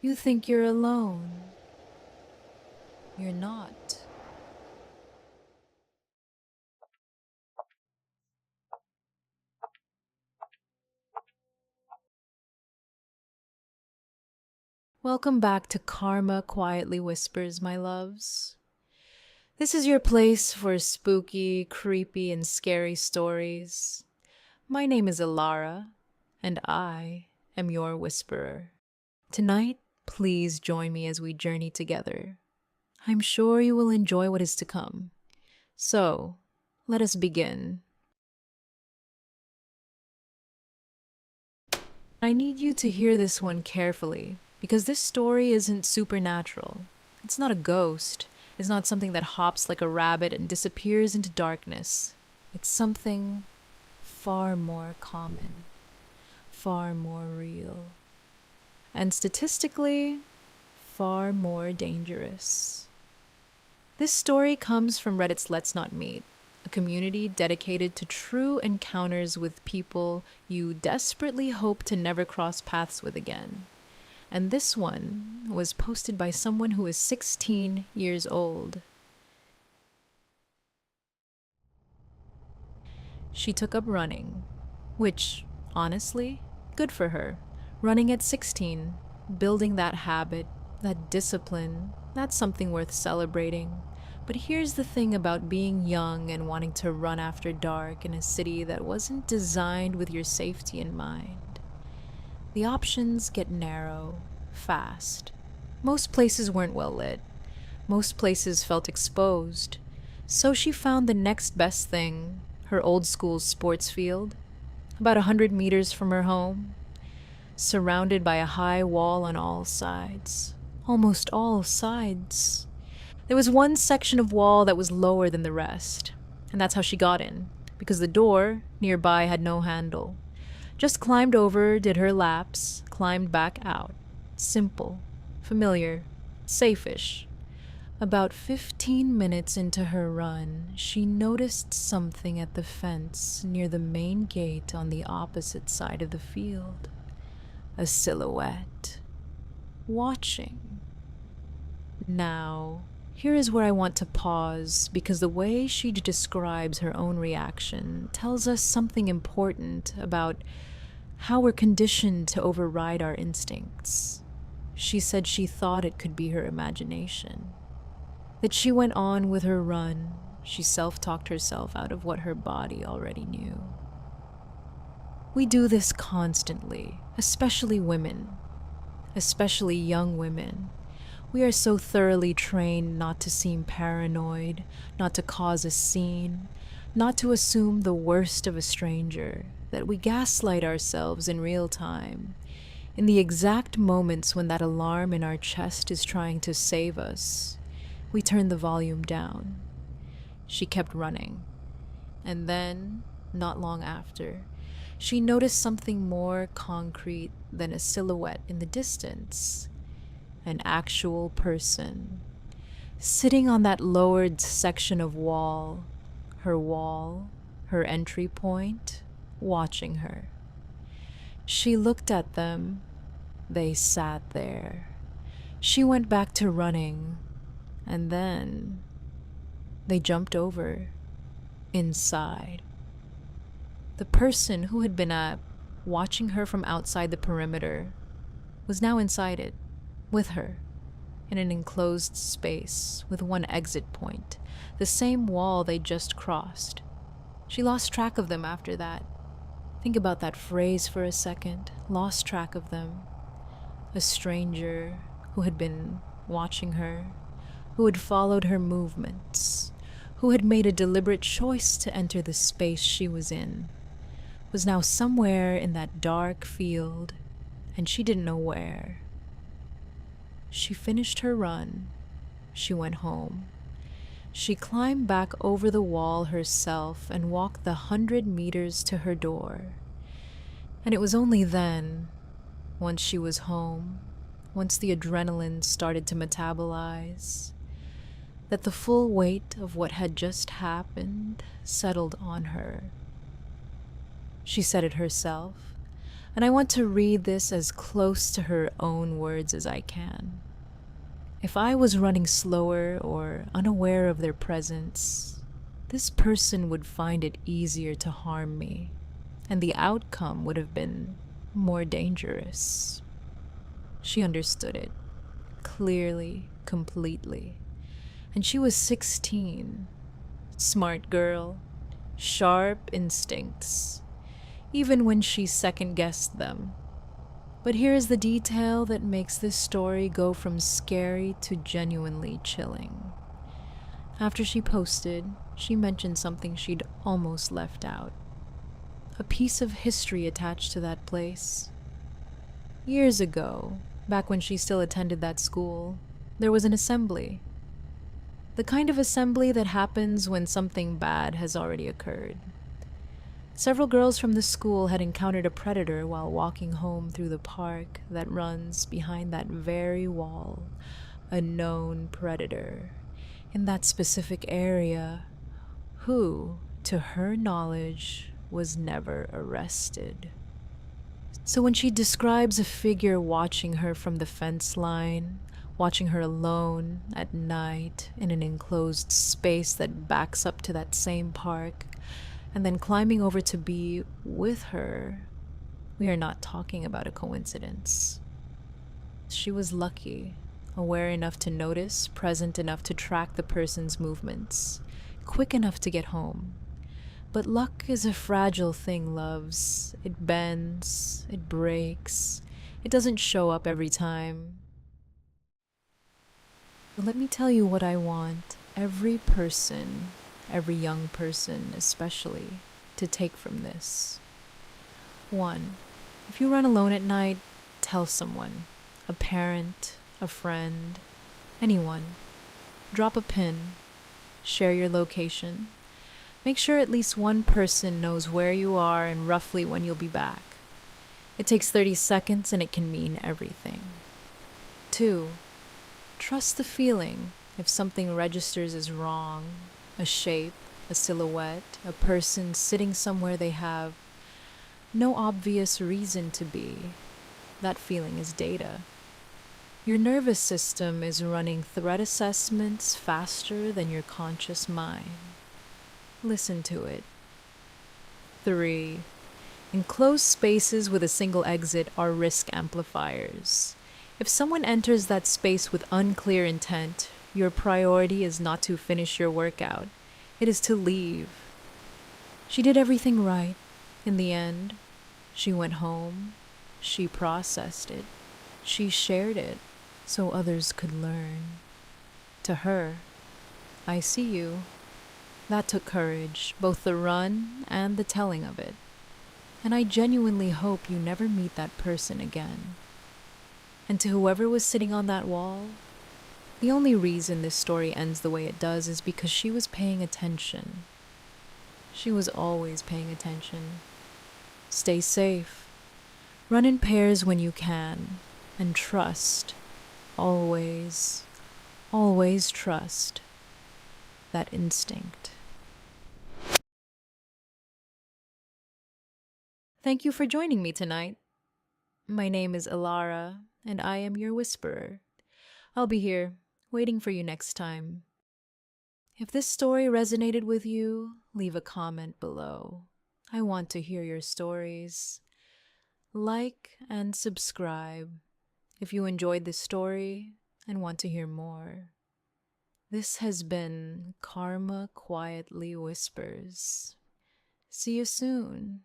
You think you're alone. You're not. Welcome back to Karma Quietly Whispers, my loves. This is your place for spooky, creepy, and scary stories. My name is Elara, and I am your whisperer. Tonight, please join me as we journey together. I'm sure you will enjoy what is to come. So, let us begin. I need you to hear this one carefully because this story isn't supernatural. It's not a ghost. It's not something that hops like a rabbit and disappears into darkness. It's something far more common, far more real, and statistically, far more dangerous. This story comes from Reddit's Let's Not Meet, a community dedicated to true encounters with people you desperately hope to never cross paths with again. And this one was posted by someone who is 16 years old. She took up running, which, honestly, good for her. Running at 16, building that habit, that discipline, that's something worth celebrating. But here's the thing about being young and wanting to run after dark in a city that wasn't designed with your safety in mind. The options get narrow, fast. Most places weren't well lit. Most places felt exposed. So she found the next best thing, her old school sports field, about 100 meters from her home, surrounded by a high wall on all sides. Almost all sides. There was one section of wall that was lower than the rest, and that's how she got in, because the door nearby had no handle. Just climbed over, did her laps, climbed back out. Simple, familiar, safe-ish. About 15 minutes into her run, she noticed something at the fence near the main gate on the opposite side of the field. A silhouette. Watching. Now, here is where I want to pause because the way she describes her own reaction tells us something important about how we're conditioned to override our instincts. She said she thought it could be her imagination. That she went on with her run, she self-talked herself out of what her body already knew. We do this constantly, especially women, especially young women. We are so thoroughly trained not to seem paranoid, not to cause a scene, not to assume the worst of a stranger, that we gaslight ourselves in real time. In the exact moments when that alarm in our chest is trying to save us, we turn the volume down. She kept running. And then, not long after, she noticed something more concrete than a silhouette in the distance. An actual person, sitting on that lowered section of wall, her entry point, watching her. She looked at them. They sat there. She went back to running, and then they jumped over, inside. The person who had been watching her from outside the perimeter was now inside it, with her, in an enclosed space with one exit point, the same wall they just crossed. She lost track of them after that. Think about that phrase for a second. Lost track of them. A stranger who had been watching her, who had followed her movements, who had made a deliberate choice to enter the space she was in, was now somewhere in that dark field, and she didn't know where. She finished her run. She went home. She climbed back over the wall herself and walked the 100 meters to her door. And it was only then, once she was home, once the adrenaline started to metabolize, that the full weight of what had just happened settled on her. She said it herself. And I want to read this as close to her own words as I can. If I was running slower or unaware of their presence, this person would find it easier to harm me, and the outcome would have been more dangerous. She understood it, clearly, completely. And she was 16. Smart girl, sharp instincts, even when she second-guessed them. But here is the detail that makes this story go from scary to genuinely chilling. After she posted, she mentioned something she'd almost left out. A piece of history attached to that place. Years ago, back when she still attended that school, there was an assembly. The kind of assembly that happens when something bad has already occurred. Several girls from the school had encountered a predator while walking home through the park that runs behind that very wall. A known predator in that specific area who, to her knowledge, was never arrested. So when she describes a figure watching her from the fence line, watching her alone at night in an enclosed space that backs up to that same park, and then climbing over to be with her, we are not talking about a coincidence. She was lucky, aware enough to notice, present enough to track the person's movements, quick enough to get home. But luck is a fragile thing, loves. It bends, it breaks, it doesn't show up every time. But let me tell you what I want every person, every young person especially, to take from this. 1. If you run alone at night, tell someone. A parent, a friend, anyone. Drop a pin. Share your location. Make sure at least one person knows where you are and roughly when you'll be back. It takes 30 seconds and it can mean everything. 2. Trust the feeling if something registers as wrong. A shape, a silhouette, a person sitting somewhere they have no obvious reason to be. That feeling is data. Your nervous system is running threat assessments faster than your conscious mind. Listen to it. 3. Enclosed spaces with a single exit are risk amplifiers. If someone enters that space with unclear intent, your priority is not to finish your workout. It is to leave. She did everything right. In the end, she went home. She processed it. She shared it so others could learn. To her, I see you. That took courage, both the run and the telling of it. And I genuinely hope you never meet that person again. And to whoever was sitting on that wall, the only reason this story ends the way it does is because she was paying attention. She was always paying attention. Stay safe. Run in pairs when you can. And trust. Always, always trust that instinct. Thank you for joining me tonight. My name is Elara, and I am your whisperer. I'll be here, waiting for you next time. If this story resonated with you, leave a comment below. I want to hear your stories. Like and subscribe if you enjoyed this story and want to hear more. This has been Karma Quietly Whispers. See you soon.